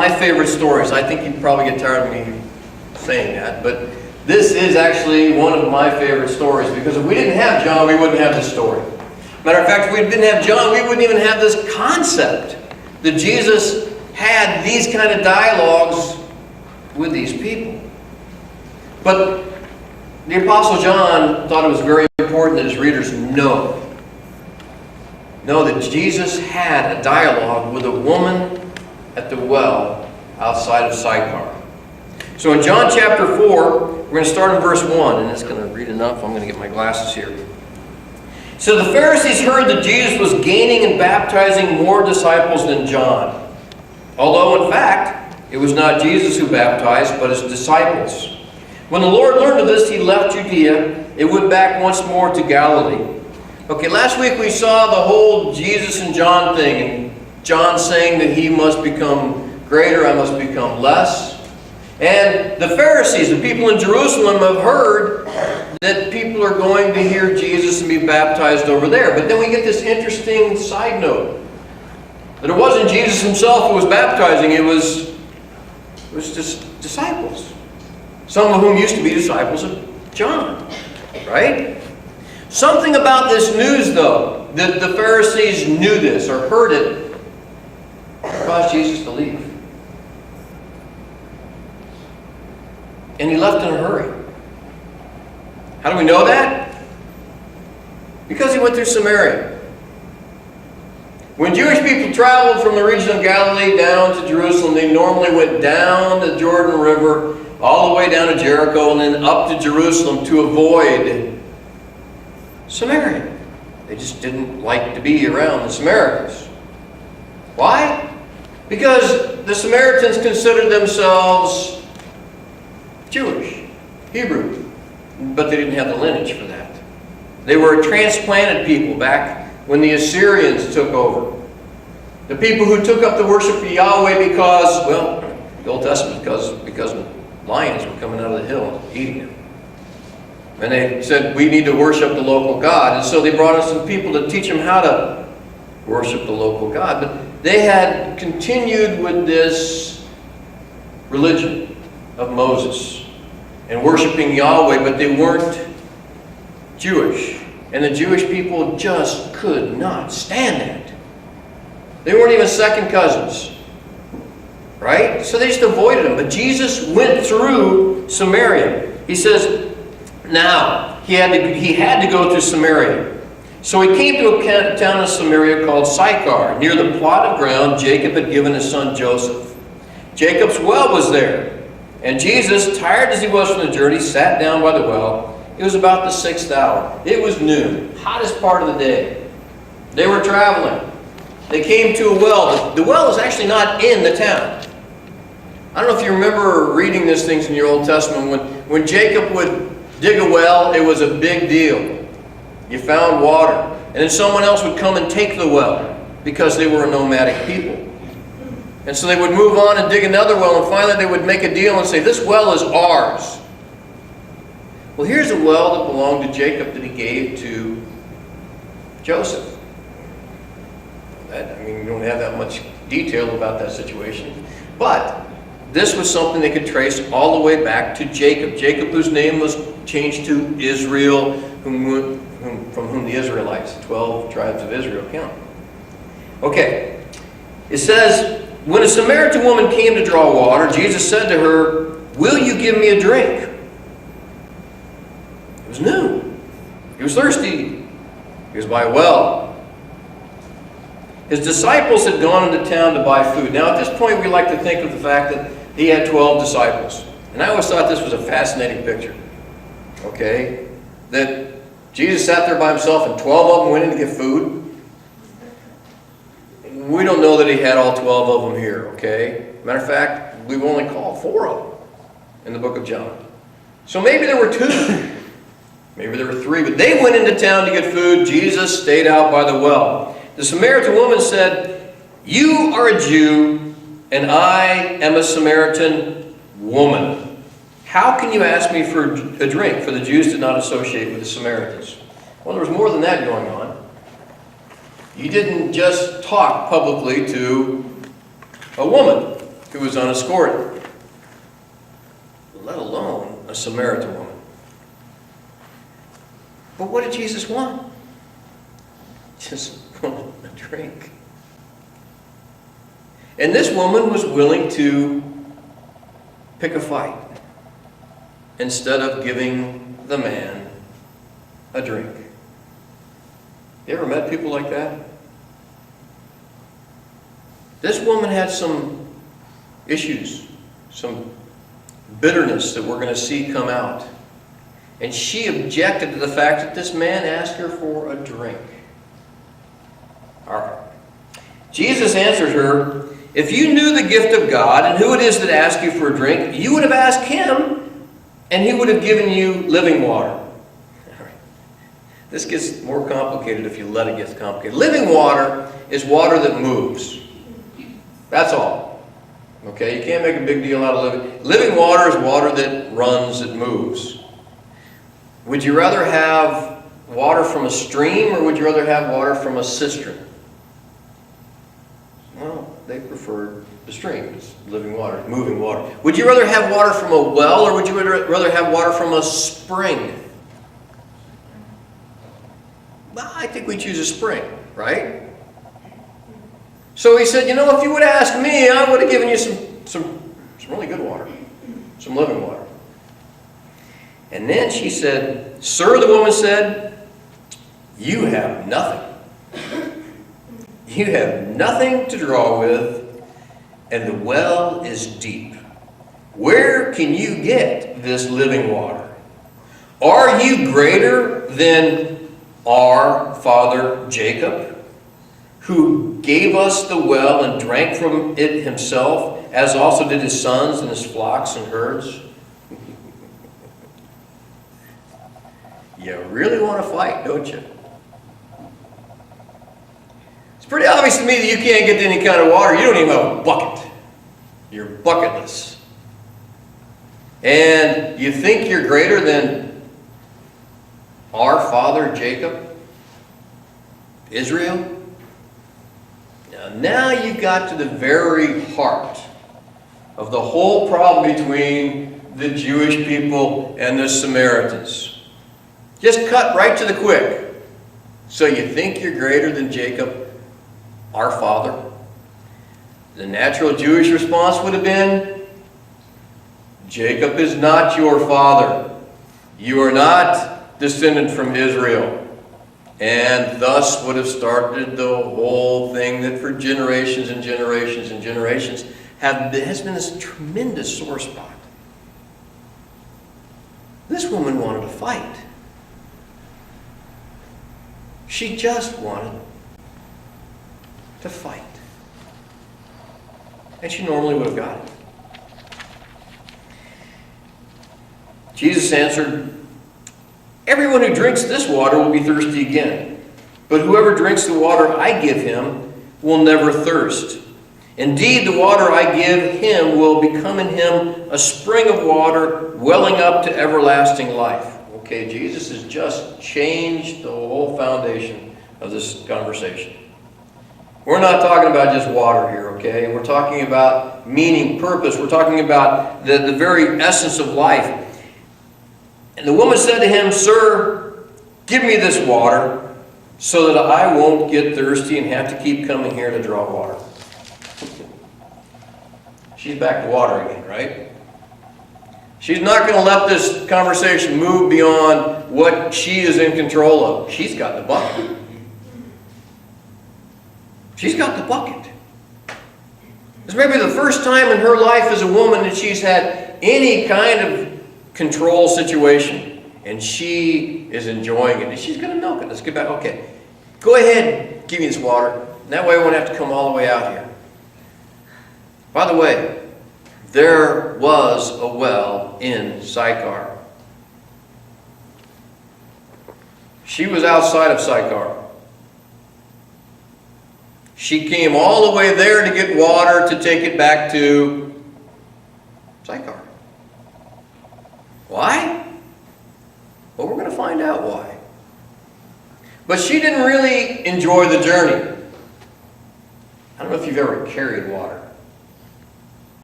my favorite stories. I think you'd probably get tired of me saying that, but this is actually one of my favorite stories, because if we didn't have John, we wouldn't have this story. Matter of fact, if we didn't have John, we wouldn't even have this concept that Jesus had these kind of dialogues with these people. But the Apostle John thought it was very important that his readers know that Jesus had a dialogue with a woman at the well outside of Sychar. So in John chapter 4, we're going to start in verse 1, and it's going to read enough. I'm going to get my glasses here. So the Pharisees heard that Jesus was gaining and baptizing more disciples than John, although in fact it was not Jesus who baptized, but his disciples. When the Lord learned of this, he left Judea and went back once more to Galilee. Okay, last week we saw the whole Jesus and John thing, and John saying that he must become greater, I must become less. And the Pharisees, the people in Jerusalem, have heard that people are going to hear Jesus and be baptized over there. But then we get this interesting side note, that it wasn't Jesus himself who was baptizing, it was just disciples. Some of whom used to be disciples of John, right? Something about this news, though, that the Pharisees knew this or heard it, caused Jesus to leave. And he left in a hurry. How do we know that? Because he went through Samaria. When Jewish people traveled from the region of Galilee down to Jerusalem, they normally went down the Jordan River, all the way down to Jericho, and then up to Jerusalem to avoid Samaria. They just didn't like to be around the Samaritans. Why? Because the Samaritans considered themselves Jewish, Hebrew, but they didn't have the lineage for that. They were a transplanted people back when the Assyrians took over. The people who took up the worship of Yahweh because, well, the Old Testament, because lions were coming out of the hill and eating them. And they said, we need to worship the local God. And so they brought in some people to teach them how to worship the local God. But they had continued with this religion of Moses and worshiping Yahweh, but they weren't Jewish. And the Jewish people just could not stand that. They weren't even second cousins. Right? So they just avoided him. But Jesus went through Samaria. He says, now, he had to go through Samaria. So he came to a town of Samaria called Sychar, near the plot of ground Jacob had given his son Joseph. Jacob's well was there. And Jesus, tired as he was from the journey, sat down by the well. It was about the 6th hour. It was noon, hottest part of the day. They were traveling. They came to a well. The well is actually not in the town. I don't know if you remember reading these things in your Old Testament. When Jacob would dig a well, it was a big deal. You found water. And then someone else would come and take the well because they were a nomadic people. And so they would move on and dig another well, and finally they would make a deal and say, this well is ours. Well, here's a well that belonged to Jacob that he gave to Joseph. We don't have that much detail about that situation. But this was something they could trace all the way back to Jacob. Jacob, whose name was changed to Israel, from whom the Israelites, 12 tribes of Israel, come. Okay. It says, when a Samaritan woman came to draw water, Jesus said to her, will you give me a drink? It was noon. He was thirsty. He was by a well. His disciples had gone into town to buy food. Now, at this point, we like to think of the fact that he had 12 disciples. And I always thought this was a fascinating picture. Okay? That Jesus sat there by himself and 12 of them went in to get food. We don't know that he had all 12 of them here, okay? Matter of fact, we've only called 4 of them in the book of John. So maybe there were 2. Maybe there were 3. But they went into town to get food. Jesus stayed out by the well. The Samaritan woman said, you are a Jew, and I am a Samaritan woman. How can you ask me for a drink? For the Jews did not associate with the Samaritans. Well, there was more than that going on. You didn't just talk publicly to a woman. who was unescorted, let alone a Samaritan woman. But what did Jesus want? Just wanted a drink. And this woman was willing to pick a fight instead of giving the man a drink. You ever met people like that? This woman had some issues, some bitterness that we're going to see come out. And she objected to the fact that this man asked her for a drink. All right. Jesus answered her, "If you knew the gift of God and who it is that asks you for a drink, you would have asked him, and he would have given you living water." All right. This gets more complicated if you let it get complicated. Living water is water that moves. That's all. Okay? You can't make a big deal out of living. Living water is water that runs, that moves. Would you rather have water from a stream, or would you rather have water from a cistern? Well, they preferred the stream. It's living water, moving water. Would you rather have water from a well, or would you rather have water from a spring? Well, I think we choose a spring, right? So he said, if you would have asked me, I would have given you some really good water, some living water. And then she said, "Sir," the woman said, "you have nothing. You have nothing to draw with, and the well is deep. Where can you get this living water? Are you greater than our father Jacob, who gave us the well and drank from it himself, as also did his sons and his flocks and herds?" You really want to fight, don't you? It's pretty obvious to me that you can't get any kind of water. You don't even have a bucket. You're bucketless. And you think you're greater than our father Jacob, Israel? Now you've got to the very heart of the whole problem between the Jewish people and the Samaritans. Just cut right to the quick. So you think you're greater than Jacob, our father? The natural Jewish response would have been, "Jacob is not your father. You are not descended from Israel." And thus would have started the whole thing that for generations and generations and generations has been this tremendous sore spot. This woman wanted to fight. She just wanted to fight. And she normally would have got it. Jesus answered, "Everyone who drinks this water will be thirsty again. But whoever drinks the water I give him will never thirst. Indeed, the water I give him will become in him a spring of water welling up to everlasting life." Okay, Jesus has just changed the whole foundation of this conversation. We're not talking about just water here, okay? We're talking about meaning, purpose. We're talking about the very essence of life. And the woman said to him, "Sir, give me this water so that I won't get thirsty and have to keep coming here to draw water." She's back to water again, right? She's not going to let this conversation move beyond what she is in control of. She's got the bucket. She's got the bucket. This may be the first time in her life as a woman that she's had any kind of control situation. And she is enjoying it. And she's going to milk it. Let's get back. Okay. Go ahead. Give me this water. And that way I won't have to come all the way out here. By the way, there was a well in Sychar. She was outside of Sychar. She came all the way there to get water to take it back to Sychar. Why? Well, we're going to find out why. But she didn't really enjoy the journey. I don't know if you've ever carried water.